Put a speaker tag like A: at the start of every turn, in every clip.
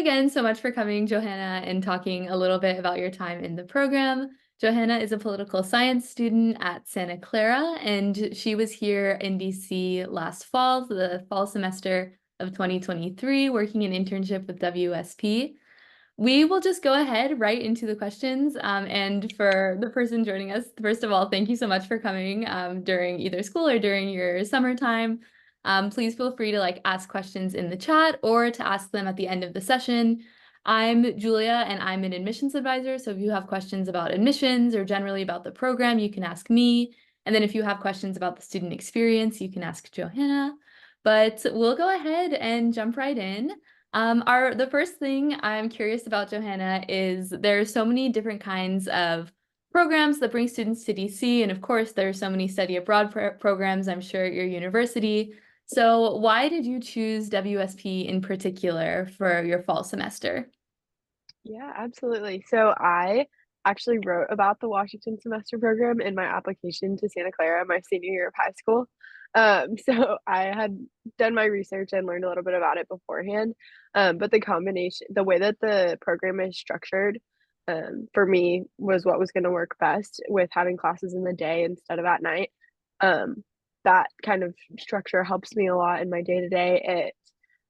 A: again so much for coming, Johanna, and talking a little bit about your time in the program. Johanna is a political science student at Santa Clara, and she was here in DC last fall, the fall semester of 2023, working an internship with WSP. We will just go ahead right into the questions. And for the person joining us, first of all, thank you so much for coming during either school or during your summertime. Please feel free to ask questions in the chat or to ask them at the end of the session. I'm Julia and I'm an admissions advisor. So if you have questions about admissions or generally about the program, you can ask me. And then if you have questions about the student experience, you can ask Johanna. But we'll go ahead and jump right in. The first thing I'm curious about, Johanna, is there are so many different kinds of programs that bring students to DC, and of course, there are so many study abroad programs, I'm sure, at your university. So why did you choose WSP in particular for your fall semester?
B: Yeah, absolutely. So I actually wrote about the Washington semester program in my application to Santa Clara my senior year of high school. So I had done my research and learned a little bit about it beforehand. But the way that the program is structured, for me was what was going to work best with having classes in the day instead of at night. Um, that kind of structure helps me a lot in my day to day. It,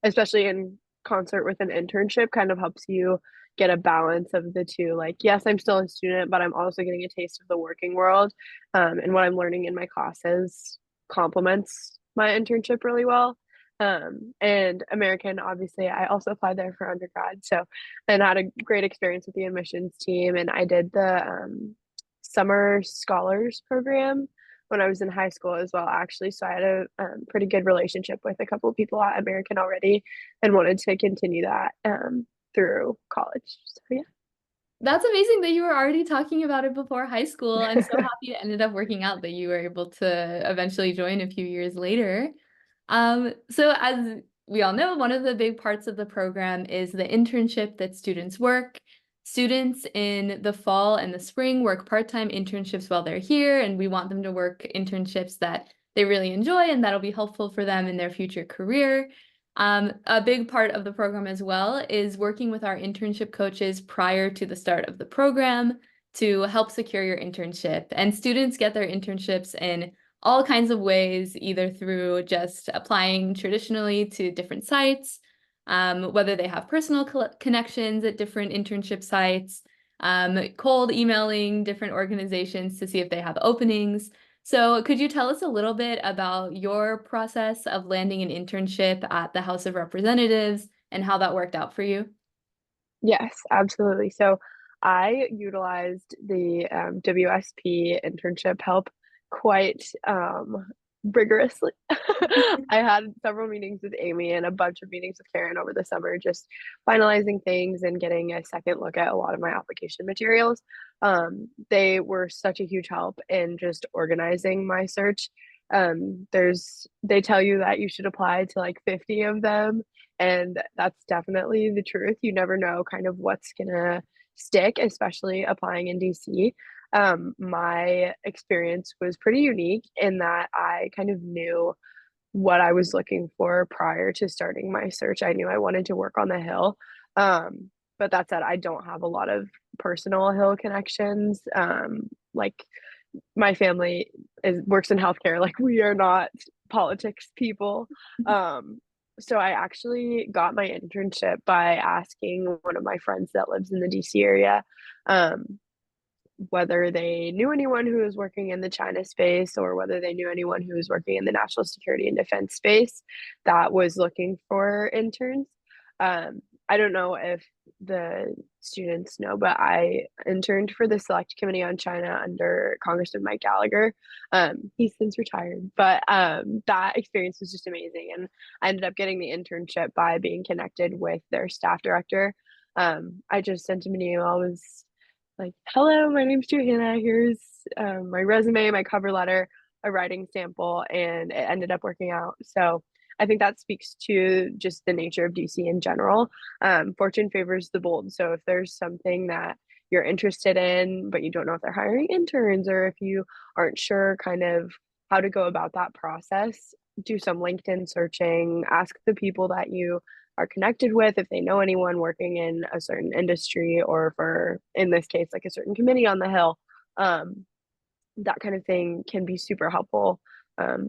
B: especially in concert with an internship, kind of helps you get a balance of the two. Like, yes, I'm still a student, but I'm also getting a taste of the working world. And what I'm learning in my classes complements my internship really well. And American, obviously, I also applied there for undergrad. So, and had a great experience with the admissions team. And I did the summer scholars program when I was in high school as well, actually. So I had a pretty good relationship with a couple of people at American already and wanted to continue that through college. So yeah.
A: That's amazing that you were already talking about it before high school. I'm so happy it ended up working out that you were able to eventually join a few years later. So as we all know, one of the big parts of the program is the internship that students work. Students in the fall and the spring work part-time internships while they're here, and we want them to work internships that they really enjoy and that'll be helpful for them in their future career. A big part of the program as well is working with our internship coaches prior to the start of the program to help secure your internship. And students get their internships in all kinds of ways, either through just applying traditionally to different sites, whether they have personal connections at different internship sites, cold emailing different organizations to see if they have openings. So could you tell us a little bit about your process of landing an internship at the House of Representatives and how that worked out for you?
B: Yes, absolutely. So I utilized the WSP internship help quite rigorously. I had several meetings with Amy and a bunch of meetings with Karen over the summer, just finalizing things and getting a second look at a lot of my application materials. They were such a huge help in just organizing my search. They tell you that you should apply to like 50 of them, and that's definitely the truth. You never know kind of what's gonna stick, especially applying in DC. My experience was pretty unique in that I kind of knew what I was looking for prior to starting my search. I knew I wanted to work on the Hill. But that said, I don't have a lot of personal Hill connections. Like my family works in healthcare. Like we are not politics people. Um, so I actually got my internship by asking one of my friends that lives in the DC area whether they knew anyone who was working in the China space or whether they knew anyone who was working in the national security and defense space that was looking for interns. I don't know if the students know, but I interned for the Select Committee on China under Congressman Mike Gallagher. He's since retired, but that experience was just amazing. And I ended up getting the internship by being connected with their staff director. I just sent him an email. I was like, hello, my name's Johanna. Here's my resume, my cover letter, a writing sample, and it ended up working out. So I think that speaks to just the nature of DC in general. Fortune favors the bold. So if there's something that you're interested in, but you don't know if they're hiring interns or if you aren't sure kind of how to go about that process, do some LinkedIn searching, ask the people that you are connected with, if they know anyone working in a certain industry, or for, in this case, like a certain committee on the Hill, that kind of thing can be super helpful.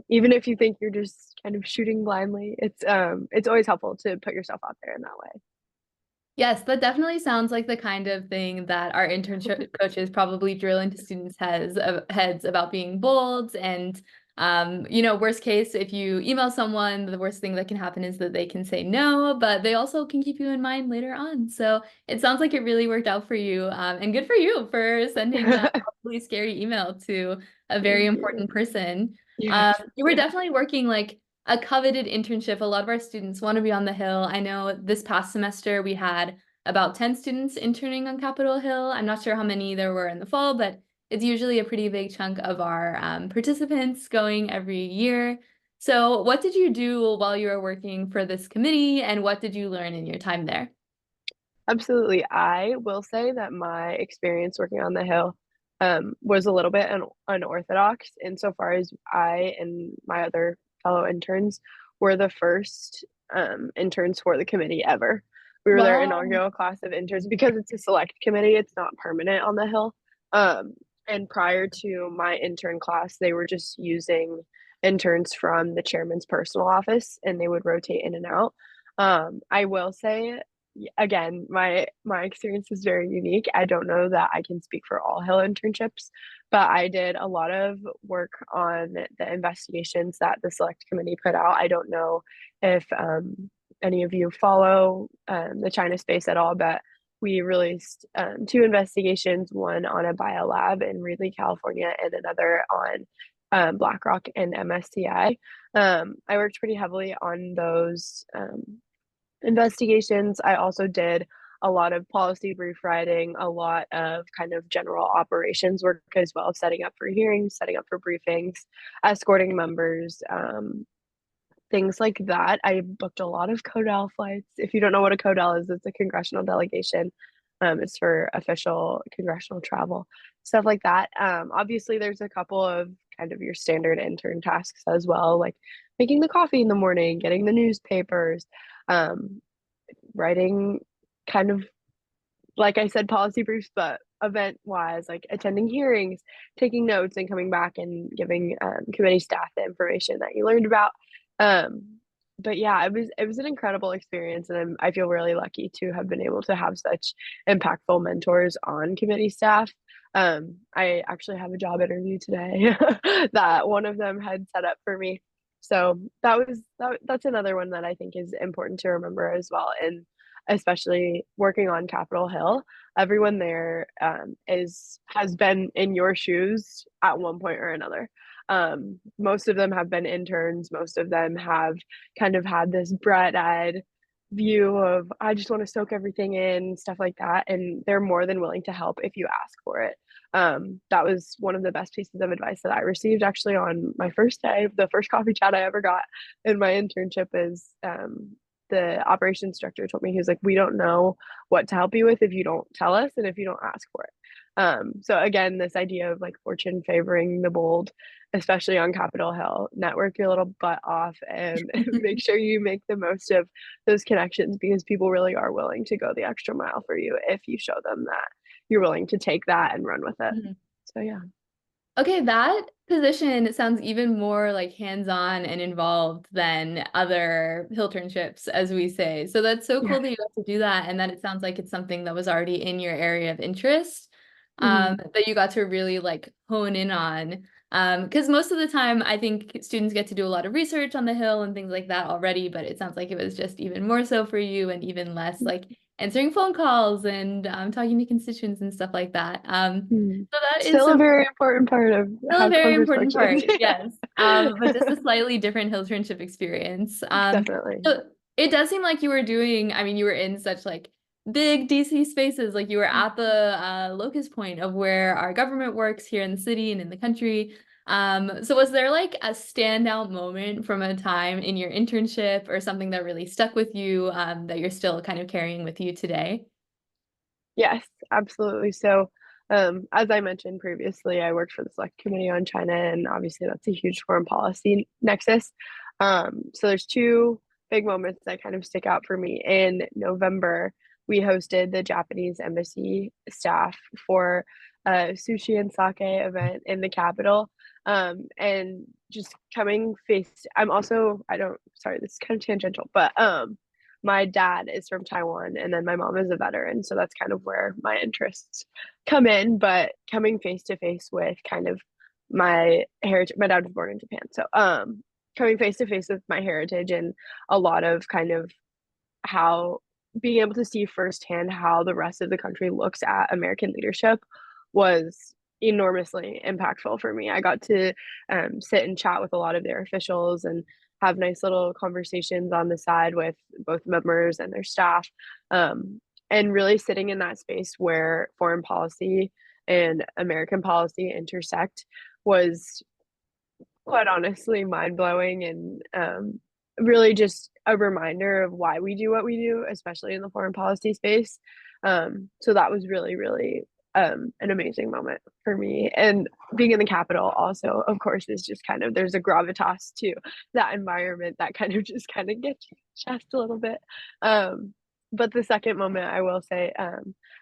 B: Even if you think you're just kind of shooting blindly, it's always helpful to put yourself out there in that way.
A: Yes, that definitely sounds like the kind of thing that our internship coaches probably drill into students' heads about being bold. And, worst case, if you email someone, the worst thing that can happen is that they can say no, but they also can keep you in mind later on. So it sounds like it really worked out for you. And good for you for sending a probably scary email to a very
B: Thank you.
A: important person.
B: Yes.
A: You were definitely working like a coveted internship. A lot of our students want to be on the Hill. I know this past semester we had about 10 students interning on Capitol Hill. I'm not sure how many there were in the fall, but it's usually a pretty big chunk of our participants going every year. So what did you do while you were working for this committee, and what did you learn in your time there?
B: Absolutely. I will say that my experience working on the Hill was a little bit unorthodox insofar as I and my other fellow interns were the first interns for the committee ever. We were their
A: Wow.
B: inaugural class of interns because it's a select committee, it's not permanent on the Hill. Um, and prior to my intern class, they were just using interns from the chairman's personal office, and they would rotate in and out. I will say, again, my experience is very unique. I don't know that I can speak for all Hill internships, but I did a lot of work on the investigations that the select committee put out. I don't know if any of you follow the China space at all, but we released two investigations, one on a biolab in Reedley, California, and another on BlackRock and MSCI. I worked pretty heavily on those investigations. I also did a lot of policy brief writing, a lot of kind of general operations work as well, setting up for hearings, setting up for briefings, escorting members, things like that. I booked a lot of Codel flights. If you don't know what a Codel is, it's a congressional delegation. It's for official congressional travel, stuff like that. Obviously, there's a couple of kind of your standard intern tasks as well, like making the coffee in the morning, getting the newspapers, um, writing kind of, like I said, policy briefs, but event wise, like attending hearings, taking notes, and coming back and giving committee staff the information that you learned about. Um, but yeah, it was an incredible experience, and I feel really lucky to have been able to have such impactful mentors on committee staff. I actually have a job interview today that one of them had set up for me. So that's another one that I think is important to remember as well. And especially working on Capitol Hill, everyone there has been in your shoes at one point or another. Most of them have been interns. Most of them have kind of had this bright-eyed view of, I just want to soak everything in, stuff like that. And they're more than willing to help if you ask for it. That was one of the best pieces of advice that I received actually on my first day. The first coffee chat I ever got in my internship is the operations director told me, he was like, we don't know what to help you with if you don't tell us and if you don't ask for it. So again, this idea of like fortune favoring the bold, especially on Capitol Hill, network your little butt off and make sure you make the most of those connections, because people really are willing to go the extra mile for you if you show them that you're willing to take that and run with it.
A: Mhm.
B: So yeah.
A: Okay, that position sounds even more like hands-on and involved than other Hilternships, as we say. So that's so cool
B: Yes.
A: that you got to do that, and that it sounds like it's something that was already in your area of interest,
B: Mm-hmm.
A: that you got to really like hone in on. Because most of the time, I think students get to do a lot of research on the Hill and things like that already, but it sounds like it was just even more so for you, and even less like answering phone calls and talking to constituents and stuff like that.
B: Mm-hmm.
A: So that is
B: Still a
A: some
B: very important part of
A: Still a
B: how
A: very
B: Congress
A: important
B: functions.
A: part, yes. But just a slightly different Hillturnship experience.
B: Definitely.
A: So it does seem like you were doing, I mean, you were in such like big DC spaces, like you were at the locus point of where our government works here in the city and in the country. So was there like a standout moment from a time in your internship or something that really stuck with you, that you're still kind of carrying with you today?
B: Yes, absolutely. So, as I mentioned previously, I worked for the Select Committee on China, and obviously that's a huge foreign policy nexus. So there's two big moments that kind of stick out for me. In November, we hosted the Japanese embassy staff for a sushi and sake event in the capital. And just coming face, I'm also, I don't, sorry, this is kind of tangential, but my dad is from Taiwan and then my mom is a veteran. So that's kind of where my interests come in. But coming face to face with kind of my heritage, my dad was born in Japan. So coming face to face with my heritage and a lot of kind of how being able to see firsthand how the rest of the country looks at American leadership was enormously impactful for me. I got to sit and chat with a lot of their officials and have nice little conversations on the side with both members and their staff. And really sitting in that space where foreign policy and American policy intersect was quite honestly mind blowing and really just a reminder of why we do what we do, especially in the foreign policy space. So that was really, really an amazing moment for me. And being in the Capitol also, of course, is just kind of there's a gravitas to that environment that kind of just kind of gets you chest a little bit. But the second moment, I will say,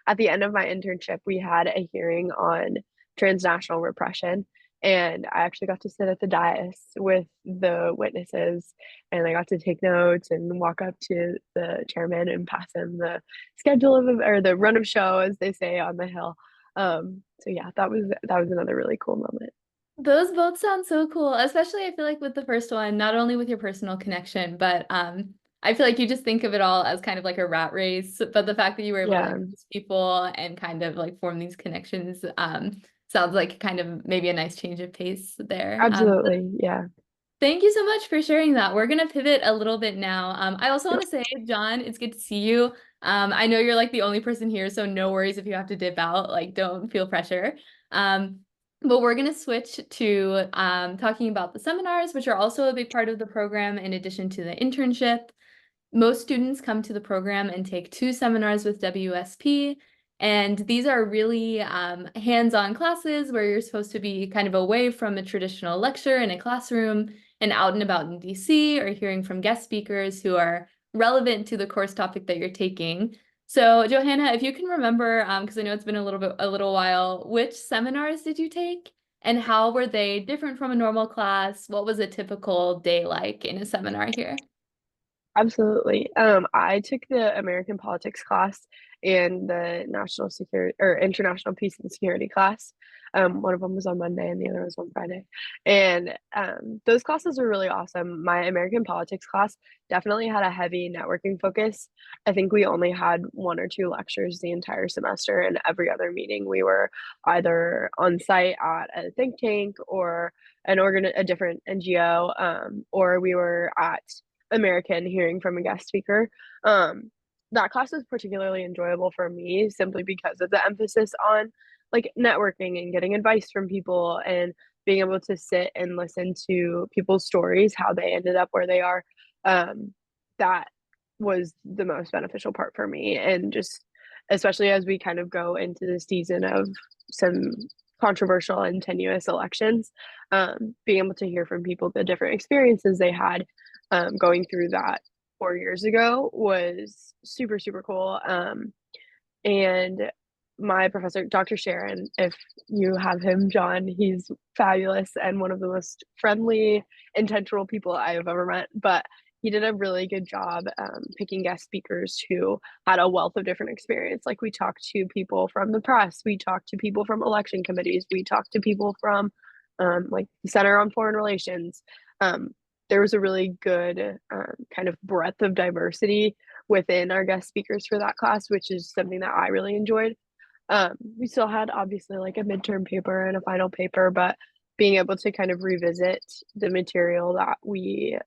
B: at the end of my internship, we had a hearing on transnational repression. And I actually got to sit at the dais with the witnesses and I got to take notes and walk up to the chairman and pass him the schedule of or the run of show, as they say on the Hill. So yeah, that was another really cool moment.
A: Those both sound so cool, especially I feel like with the first one, not only with your personal connection, but I feel like you just think of it all as kind of like a rat race, but the fact that you were able to
B: Yeah,
A: like meet people and kind of like form these connections sounds like kind of maybe a nice change of pace there.
B: absolutely. Yeah.
A: Thank you so much for sharing that. We're gonna pivot a little bit now. I also want to say, John, it's good to see you. I know you're like the only person here, so no worries if you have to dip out. Like, don't feel pressure. Um, but we're gonna switch to talking about the seminars, which are also a big part of the program in addition to the internship. Most students come to the program and take 2 seminars with WSP, and these are really hands-on classes where you're supposed to be kind of away from a traditional lecture in a classroom and out and about in DC or hearing from guest speakers who are relevant to the course topic that you're taking. So, Johanna, if you can remember, because I know it's been a little while, which seminars did you take, and how were they different from a normal class? What was a typical day like in a seminar here?
B: Absolutely. I took the American politics class and the national security or international peace and security class. One of them was on Monday and the other was on Friday. And those classes were really awesome. My American politics class definitely had a heavy networking focus. I think we only had 1 or 2 lectures the entire semester, and every other meeting we were either on site at a think tank or a different NGO, or we were at American hearing from a guest speaker. That class was particularly enjoyable for me simply because of the emphasis on like networking and getting advice from people and being able to sit and listen to people's stories, how they ended up where they are. That was the most beneficial part for me. And just especially as we kind of go into the season of some controversial and tenuous elections, being able to hear from people the different experiences they had going through that 4 years ago was super, super cool. And my professor, Dr. Sharon, if you have him, John, he's fabulous and one of the most friendly, intentional people I have ever met. But he did a really good job picking guest speakers who had a wealth of different experience. Like we talked to people from the press, we talked to people from election committees, we talked to people from like the Center on Foreign Relations. Um, there was a really good kind of breadth of diversity within our guest speakers for that class, which is something that I really enjoyed. We still had obviously like a midterm paper and a final paper, but being able to kind of revisit the material that we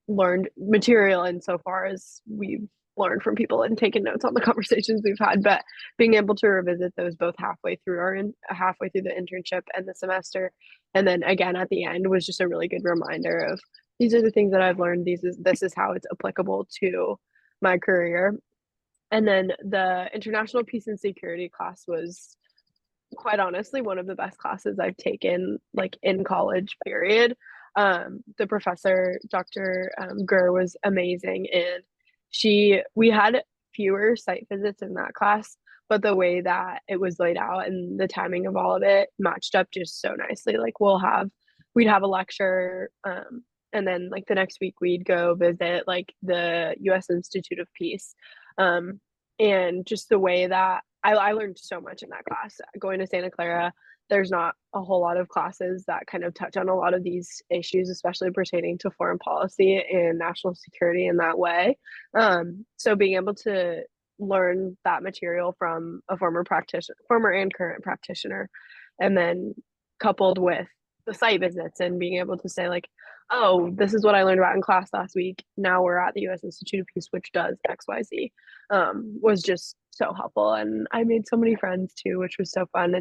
B: learned material insofar as we've learned from people and taken notes on the conversations we've had, but being able to revisit those both halfway through the internship and the semester, and then again at the end was just a really good reminder of these are the things that I've learned. This is how it's applicable to my career. And then the international peace and security class was quite honestly one of the best classes I've taken like in college period. The professor, Dr. Gurr, was amazing, and we had fewer site visits in that class, but the way that it was laid out and the timing of all of it matched up just so nicely. Like we'd have a lecture, and then like the next week we'd go visit like the U.S. Institute of Peace, um, and just the way that I learned so much in that class. Going to Santa Clara, there's not a whole lot of classes that kind of touch on a lot of these issues, especially pertaining to foreign policy and national security in that way. So being able to learn that material from a former and current practitioner, and then coupled with the site visits and being able to say like, oh, this is what I learned about in class last week. Now we're at the U.S. Institute of Peace, which does XYZ, was just so helpful. And I made so many friends too, which was so fun.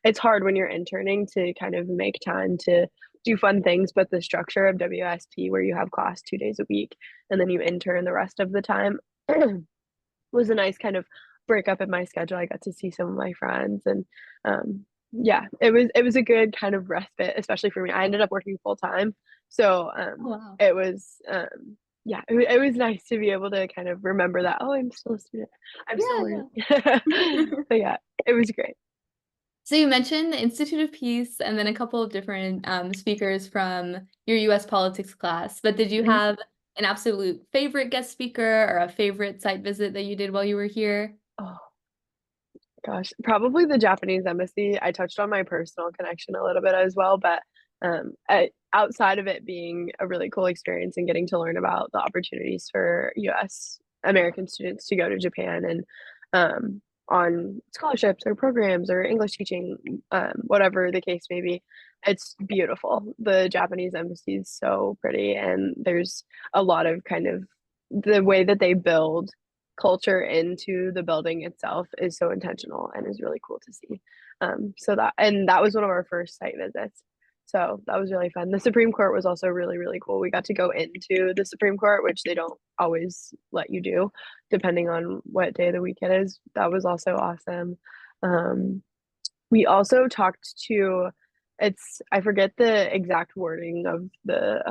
B: It's hard when you're interning to kind of make time to do fun things, but the structure of WSP where you have class 2 days a week and then you intern the rest of the time was a nice kind of break up in my schedule. I got to see some of my friends, and yeah, it was a good kind of respite, especially for me. I ended up working full time, so
A: Oh, wow.
B: it was yeah, it was nice to be able to kind of remember that, oh, I'm still a student, I'm still learning.
A: Yeah, yeah.
B: So yeah, it was great.
A: So you mentioned the Institute of Peace and then a couple of different speakers from your US politics class, but did you
B: Mhm.
A: have an absolute favorite guest speaker or a favorite site visit that you did while you were here?
B: Oh gosh, probably the Japanese embassy. I touched on my personal connection a little bit as well, but outside of it being a really cool experience and getting to learn about the opportunities for U.S. American students to go to Japan and on scholarships or programs or English teaching, whatever the case may be, it's beautiful. The Japanese embassy is so pretty, and there's a lot of kind of the way that they build culture into the building itself is so intentional and is really cool to see. That was one of our first site visits. So that was really fun. The Supreme Court was also really, really cool. We got to go into the Supreme Court, which they don't always let you do, depending on what day of the week it is. That was also awesome. Um, we also talked to, I forget the exact wording of the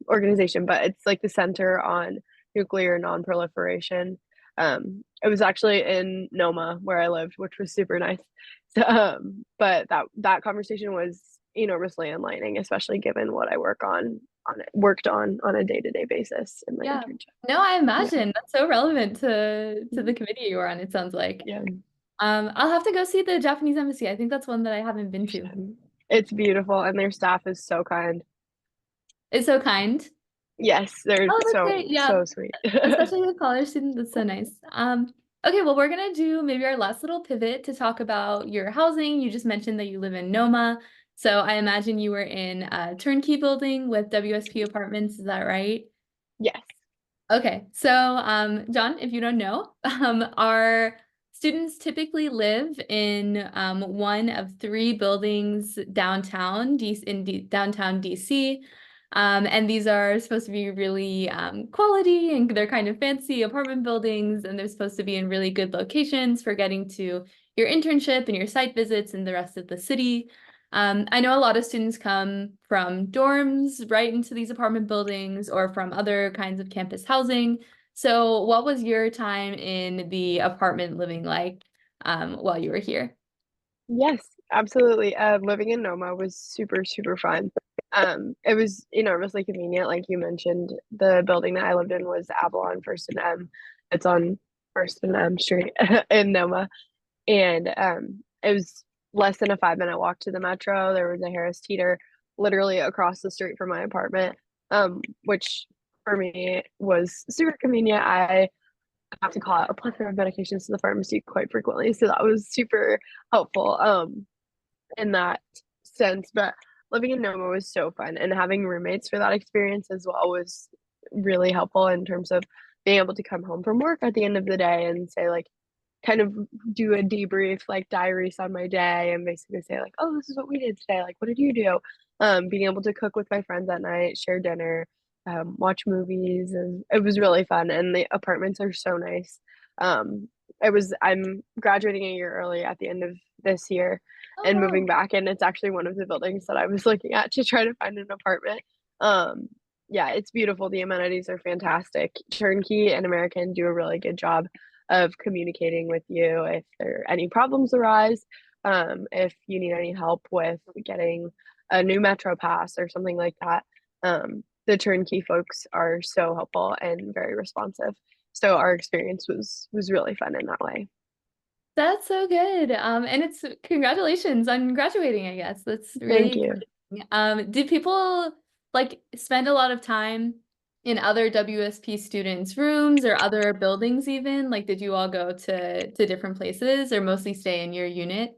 B: organization, but it's like the Center on Nuclear Non-Proliferation. It was actually in Noma where I lived, which was super nice. So, but that conversation was enormously enlightening, especially given what I worked on a day-to-day basis in my
A: Yeah.
B: internship.
A: No, I
B: Yeah.
A: imagine that's so relevant to the committee you were on, it sounds like.
B: Yeah.
A: I'll have to go see the Japanese embassy. I think that's one that I haven't been to.
B: It's beautiful and their staff is so kind.
A: It's so kind.
B: Yes, they're
A: Oh, that's
B: so,
A: great. Yeah.
B: so sweet.
A: Especially a college student. That's so nice. Okay, well, we're gonna do maybe our last little pivot to talk about your housing. You just mentioned that you live in Noma. So I imagine you were in a turnkey building with WSP apartments, is that right?
B: Yes.
A: Okay, so John, if you don't know, our students typically live in one of three buildings downtown, downtown DC. And these are supposed to be really quality and they're kind of fancy apartment buildings, and they're supposed to be in really good locations for getting to your internship and your site visits and the rest of the city. I know a lot of students come from dorms right into these apartment buildings or from other kinds of campus housing. So what was your time in the apartment living like while you were here?
B: Yes, absolutely. Living in Noma was super, super fun. It was enormously convenient. Like you mentioned, the building that I lived in was Avalon First and M. It's on First and M Street in Noma. And it was less than a 5 minute walk to the metro. There was a Harris Teeter literally across the street from my apartment, which for me was super convenient. I have to call out a plethora of medications to the pharmacy quite frequently, so that was super helpful in that sense. But living in Noma was so fun, and having roommates for that experience as well was really helpful in terms of being able to come home from work at the end of the day and say like kind of do a debrief, like diaries on my day, and basically say like, oh, this is what we did today, like what did you do, being able to cook with my friends at night, share dinner, watch movies, and it was really fun, and the apartments are so nice. I'm graduating a year early at the end of this year
A: Oh,
B: and moving
A: wow.
B: back, and it's actually one of the buildings that I was looking at to try to find an apartment. Um, yeah, it's beautiful. The amenities are fantastic. Turnkey and American do a really good job of communicating with you if there any problems arise, if you need any help with getting a new metro pass or something like that. The turnkey folks are so helpful and very responsive. So our experience was really fun in that way.
A: That's so good. And it's congratulations on graduating, I guess. That's really
B: Thank you.
A: exciting. Did people like spend a lot of time in other WSP students' rooms or other buildings even? Like, did you all go to different places or mostly stay in your unit?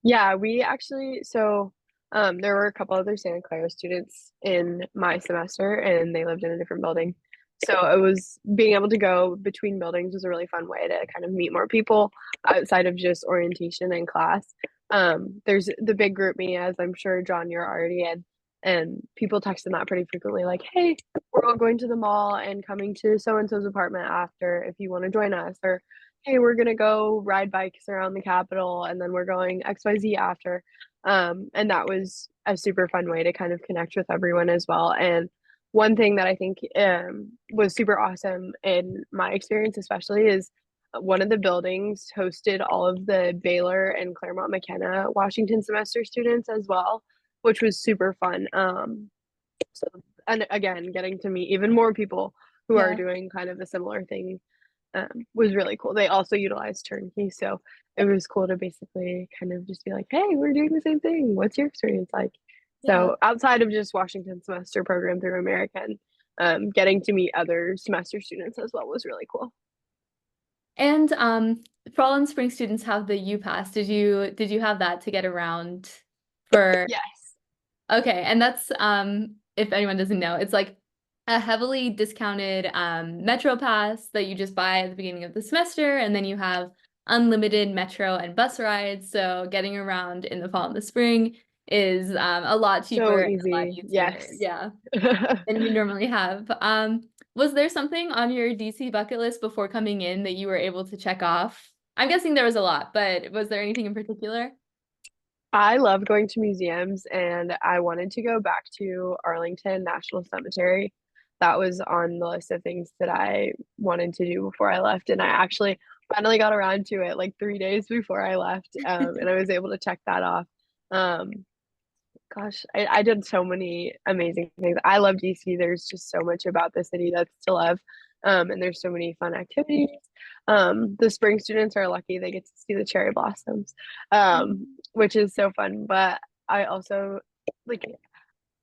B: Yeah, we actually there were a couple other Santa Clara students in my semester and they lived in a different building. So it was being able to go between buildings was a really fun way to kind of meet more people outside of just orientation and class. There's the big group me, as I'm sure John you're already in, and people text them that pretty frequently, like, "Hey, we're all going to the mall and coming to so and so's apartment after if you want to join us," or "Hey, we're gonna go ride bikes around the Capitol and then we're going XYZ after." And that was a super fun way to kind of connect with everyone as well. And one thing that I think was super awesome in my experience, especially, is one of the buildings hosted all of the Baylor and Claremont McKenna Washington semester students as well, which was super fun. So, and again, getting to meet even more people who are
A: Yeah.
B: doing kind of a similar thing was really cool. They also utilized turnkey, so it was cool to basically kind of just be like, "Hey, we're doing the same thing. What's your experience like?"
A: Yeah.
B: So outside of just Washington semester program through American, getting to meet other semester students as well was really cool.
A: And Fall and Spring students have the U Pass. Did you have that to get around for
B: Yes.
A: okay, and that's if anyone doesn't know, it's like a heavily discounted Metro pass that you just buy at the beginning of the semester, and then you have unlimited metro and bus rides. So getting around in the fall and the spring is a lot cheaper
B: So
A: and a lot
B: easy.
A: easier.
B: Yes.
A: Yeah, than you normally have. Was there something on your DC bucket list before coming in that you were able to check off? I'm guessing there was a lot, but was there anything in particular?
B: I love going to museums and I wanted to go back to Arlington National Cemetery. That was on the list of things that I wanted to do before I left. And I actually finally got around to it like 3 days before I left. And I was able to check that off. Um, Gosh, I did so many amazing things. I love DC. There's just so much about the city that's to love. And there's so many fun activities. The spring students are lucky they get to see the cherry blossoms, which is so fun. But I also like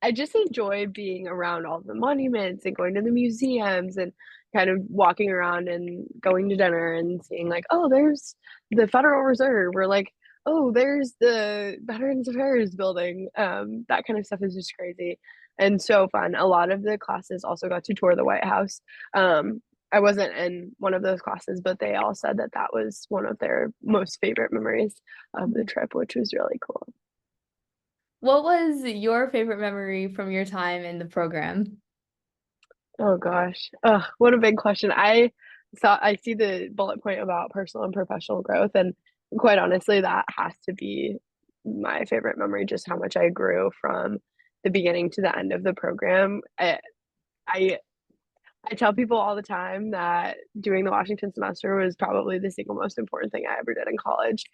B: I just enjoy being around all the monuments and going to the museums and kind of walking around and going to dinner and seeing like, oh, there's the Federal Reserve, or like, oh, there's the Veterans Affairs building. That kind of stuff is just crazy and so fun. A lot of the classes also got to tour the White House. I wasn't in one of those classes, but they all said that that was one of their most favorite memories of the trip, which was really cool.
A: What was your favorite memory from your time in the program?
B: Oh gosh. What a big question. I see the bullet point about personal and professional growth, and quite honestly, that has to be my favorite memory, just how much I grew from the beginning to the end of the program. I I tell people all the time that doing the Washington semester was probably the single most important thing I ever did in college.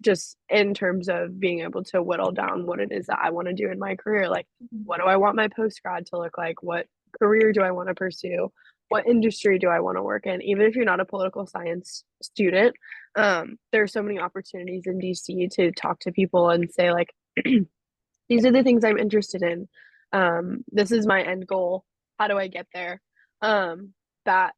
B: Just in terms of being able to whittle down what it is that I want to do in my career. Like, what do I want my post grad to look like? What career do I want to pursue? What industry do I want to work in? Even if you're not a political science student, there are so many opportunities in DC to talk to people and say, like, these are the things I'm interested in. This is my end goal. How do I get there? That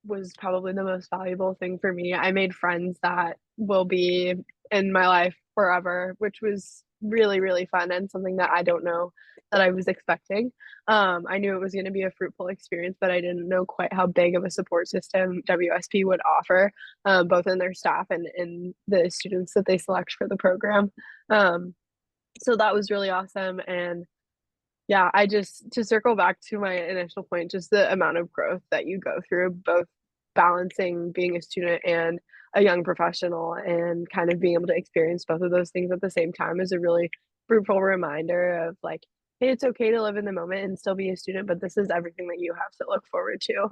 B: was probably the most valuable thing for me. I made friends that will be in my life forever, which was really, really fun and something that I don't know that I was expecting. I knew it was going to be a fruitful experience, but I didn't know quite how big of a support system WSP would offer, both in their staff and in the students that they select for the program. So that was really awesome. And yeah, I just to circle back to my initial point, just the amount of growth that you go through, both balancing being a student and a young professional and kind of being able to experience both of those things at the same time is a really fruitful reminder of like, hey, it's okay to live in the moment and still be a student, but this is everything that you have to look forward to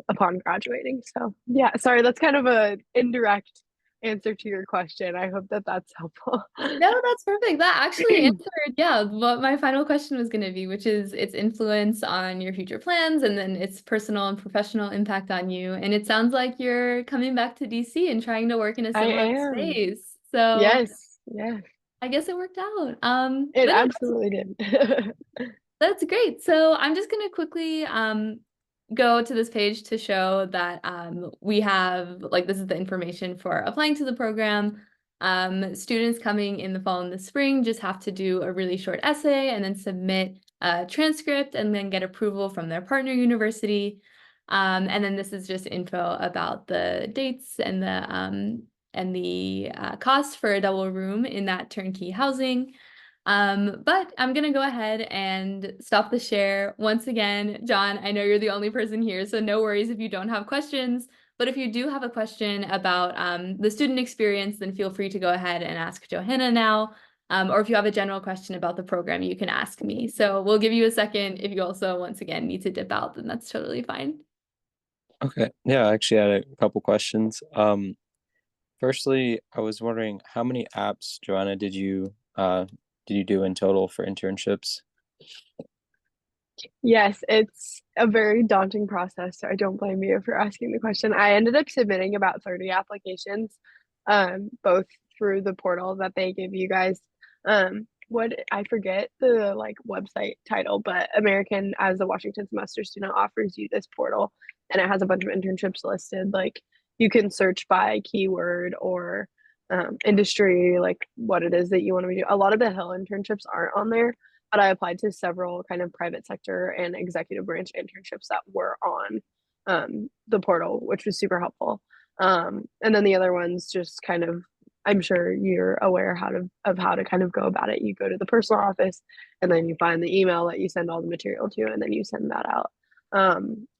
B: upon graduating. So yeah, sorry, that's kind of a indirect answer to your question. I hope that that's helpful.
A: No, that's perfect. That actually answered, yeah, what my final question was going to be, which is its influence on your future plans and then its personal and professional impact on you. And it sounds like you're coming back to DC and trying to work in a
B: I
A: similar
B: am.
A: space. So
B: Yes, yes,
A: I guess it worked out.
B: it
A: But no,
B: absolutely did.
A: that's great. So I'm just going to quickly go to this page to show that we have, like, this is the information for applying to the program. Students coming in the fall and the spring just have to do a really short essay and then submit a transcript and then get approval from their partner university. And then this is just info about the dates and the cost for a double room in that turnkey housing. But I'm gonna go ahead and stop the share. Once again, John, I know you're the only person here, so no worries if you don't have questions. But if you do have a question about the student experience, then feel free to go ahead and ask Johanna now. Or if you have a general question about the program, you can ask me. So we'll give you a second. If you also, once again, need to dip out, then that's totally fine.
C: Okay. Yeah, I actually had a couple questions. Firstly, I was wondering how many apps, Joanna, did you do in total for internships?
B: Yes, it's a very daunting process, so I don't blame you for asking the question. I ended up submitting about 30 applications, both through the portal that they give you guys. What I forget the like website title, but American as a Washington semester student offers you this portal and it has a bunch of internships listed. Like you can search by keyword or industry, like what it is that you want to do. A lot of the Hill internships aren't on there, but I applied to several kind of private sector and executive branch internships that were on the portal, which was super helpful. And then the other ones just kind of, I'm sure you're aware how to kind of go about it. You go to the personal office and then you find the email that you send all the material to, and then you send that out.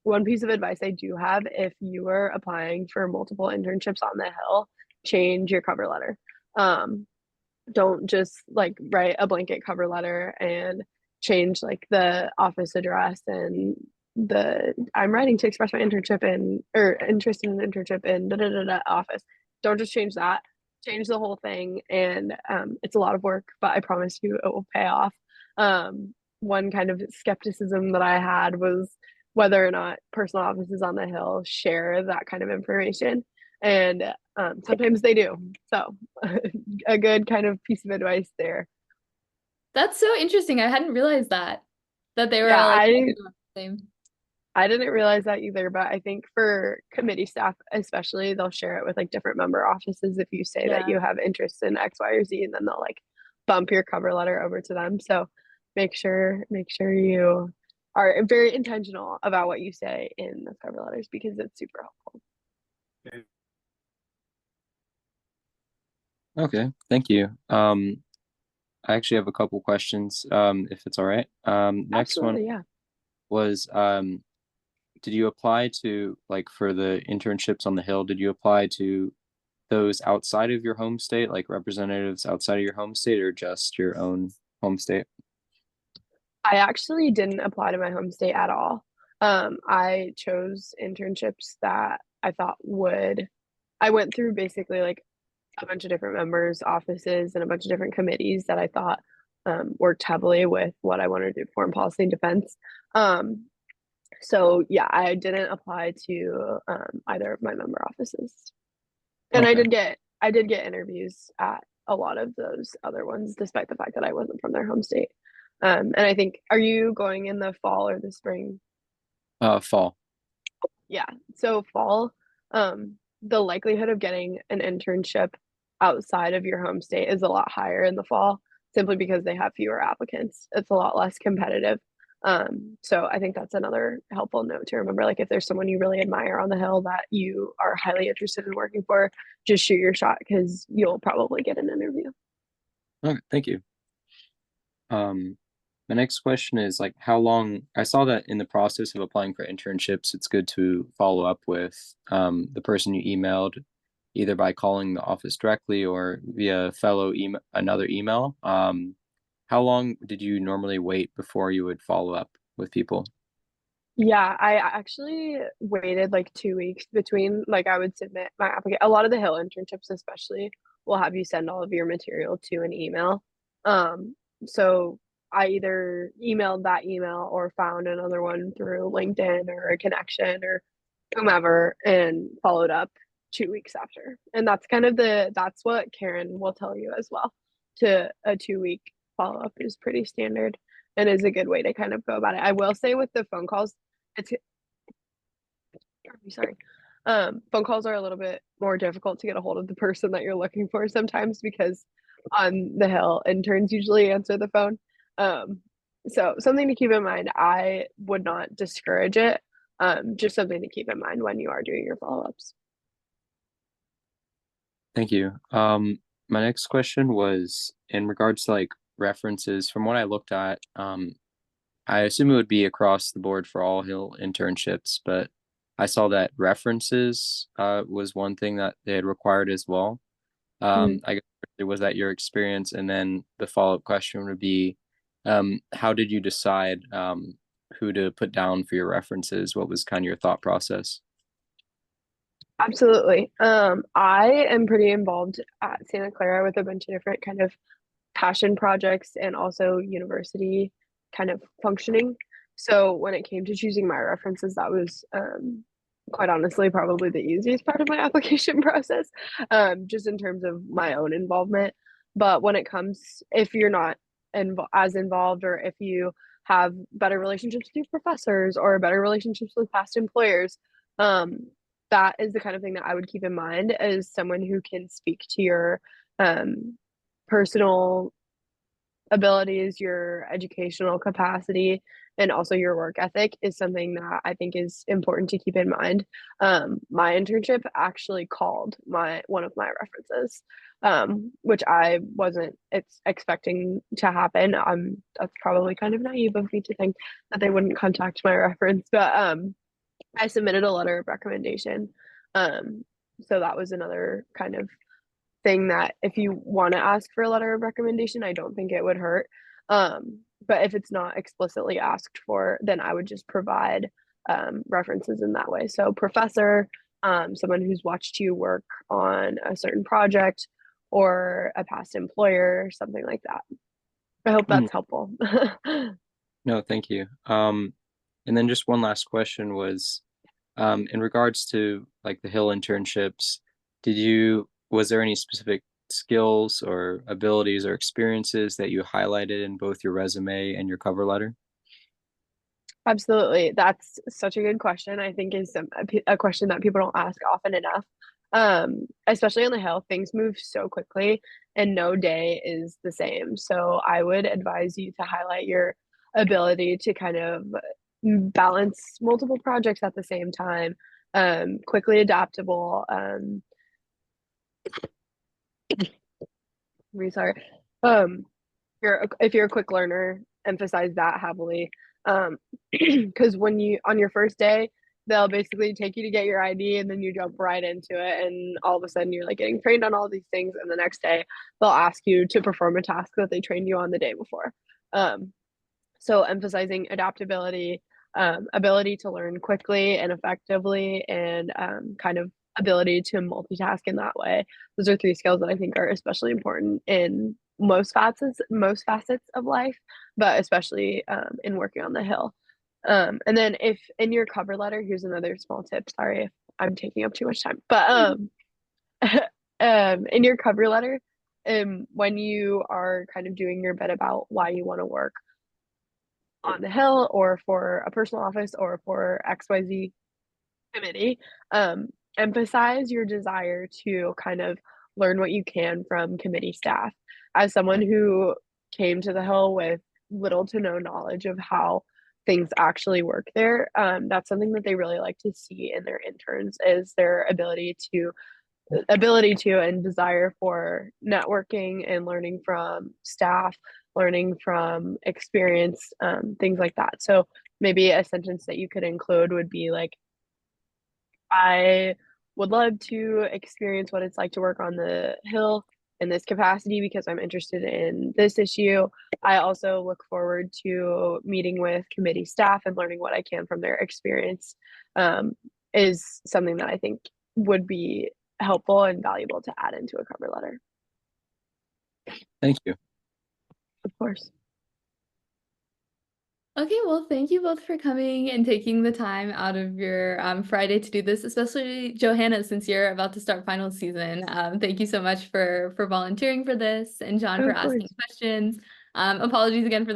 B: One piece of advice I do have, if you are applying for multiple internships on the Hill, change your cover letter. Don't just like write a blanket cover letter and change like the office address and the I'm writing to express my internship in or interest in an internship in da, da, da, da, office. Don't just change that. Change the whole thing, and it's a lot of work, but I promise you it will pay off. One kind of skepticism that I had was whether or not personal offices on the Hill share that kind of information, and sometimes they do. So a good kind of piece of advice there.
A: That's so interesting. I hadn't realized that they were
B: Yeah,
A: all like
B: I
A: the same.
B: I didn't realize that either, but I think for committee staff especially, they'll share it with like different member offices if you say that
A: Yeah.
B: you have interest in X, Y, or Z, and then they'll like bump your cover letter over to them. So make sure you are very intentional about what you say in the cover letters because it's super helpful.
C: Okay, thank you. I actually have a couple questions, if it's all right. Next one
B: Absolutely, yeah.
C: was, did you apply to, like, for the internships on the Hill, did you apply to those outside of your home state, like representatives outside of your home state, or just your own home state?
B: I actually didn't apply to my home state at all. I chose internships that I thought would I went through basically like a bunch of different members' offices and a bunch of different committees that I thought worked heavily with what I wanted to do, foreign policy and defense. Um, so yeah, I didn't apply to either of my member offices, and
C: Okay.
B: I did get interviews at a lot of those other ones, despite the fact that I wasn't from their home state. And I think, are you going in the fall or the spring?
C: Fall.
B: Yeah. So fall, the likelihood of getting an internship outside of your home state is a lot higher in the fall simply because they have fewer applicants. It's a lot less competitive. So I think that's another helpful note to remember. Like if there's someone you really admire on the Hill that you are highly interested in working for, just shoot your shot because you'll probably get an interview.
C: Okay, thank you. Um, My next question is like how long I saw that in the process of applying for internships, it's good to follow up with the person you emailed either by calling the office directly or via fellow email another email. How long did you normally wait before you would follow up with people?
B: Yeah, I actually waited like 2 weeks between like I would submit my application. A lot of the Hill internships, especially, will have you send all of your material to an email. So I either emailed that email or found another one through LinkedIn or a connection or whomever and followed up 2 weeks after. And that's kind of that's what Karen will tell you as well. To a 2 week follow up is pretty standard and is a good way to kind of go about it. I will say with the phone calls, it's sorry. Phone calls are a little bit more difficult to get a hold of the person that you're looking for sometimes because on the Hill, interns usually answer the phone. Um, so something to keep in mind. I would not discourage it. Just something to keep in mind when you are doing your follow-ups.
C: Thank you. My next question was in regards to like references. From what I looked at, I assume it would be across the board for all Hill internships, but I saw that references was one thing that they had required as well.
B: Mhm.
C: I guess was that your experience? And then the follow-up question would be, how did you decide who to put down for your references? What was kind of your thought process?
B: Absolutely. I am pretty involved at Santa Clara with a bunch of different kind of passion projects and also university kind of functioning. So when it came to choosing my references, that was quite honestly probably the easiest part of my application process, just in terms of my own involvement. But when it comes, if you're not as involved, or if you have better relationships with your professors or better relationships with past employers, um, that is the kind of thing that I would keep in mind as someone who can speak to your um, personal abilities, your educational capacity, and also your work ethic is something that I think is important to keep in mind. My internship actually called my one of my references, which I wasn't expecting to happen. That's probably kind of naive of me to think that they wouldn't contact my reference, but I submitted a letter of recommendation. Um, so that was another kind of thing that if you want to ask for a letter of recommendation, I don't think it would hurt. But if it's not explicitly asked for, then I would just provide references in that way. So, professor, someone who's watched you work on a certain project, or a past employer, something like that. I hope
C: Hmm,
B: that's helpful.
C: no, thank you. And then just one last question was, in regards to like the Hill internships, was there any specific skills or abilities or experiences that you highlighted in both your resume and your cover letter?
B: Absolutely. That's such a good question. I think is a question that people don't ask often enough. Especially on the Hill, things move so quickly and no day is the same. So I would advise you to highlight your ability to kind of balance multiple projects at the same time, quickly adaptable, really sorry. If you're a quick learner, emphasize that heavily. Because when you on your first day, they'll basically take you to get your ID and then you jump right into it, and all of a sudden you're like getting trained on all these things, and the next day they'll ask you to perform a task that they trained you on the day before. Um, so emphasizing adaptability, ability to learn quickly and effectively, and kind of ability to multitask in that way. Those are three skills that I think are especially important in most facets of life, but especially in working on the Hill. And then if in your cover letter, here's another small tip. Sorry if I'm taking up too much time, but in your cover letter, when you are kind of doing your bit about why you want to work on the Hill or for a personal office or for XYZ committee, um, emphasize your desire to kind of learn what you can from committee staff. As someone who came to the Hill with little to no knowledge of how things actually work there, that's something that they really like to see in their interns is their ability to and desire for networking and learning from staff, learning from experience, things like that. So maybe a sentence that you could include would be like, I would love to experience what it's like to work on the Hill in this capacity because I'm interested in this issue. I also look forward to meeting with committee staff and learning what I can from their experience, is something that I think would be helpful and valuable to add into a cover letter.
C: Thank you.
B: Of course.
A: Okay, well, thank you both for coming and taking the time out of your Friday to do this, especially Johanna, since you're about to start final season. Thank you so much for volunteering for this, and John for
B: Of course.
A: asking questions. Apologies again for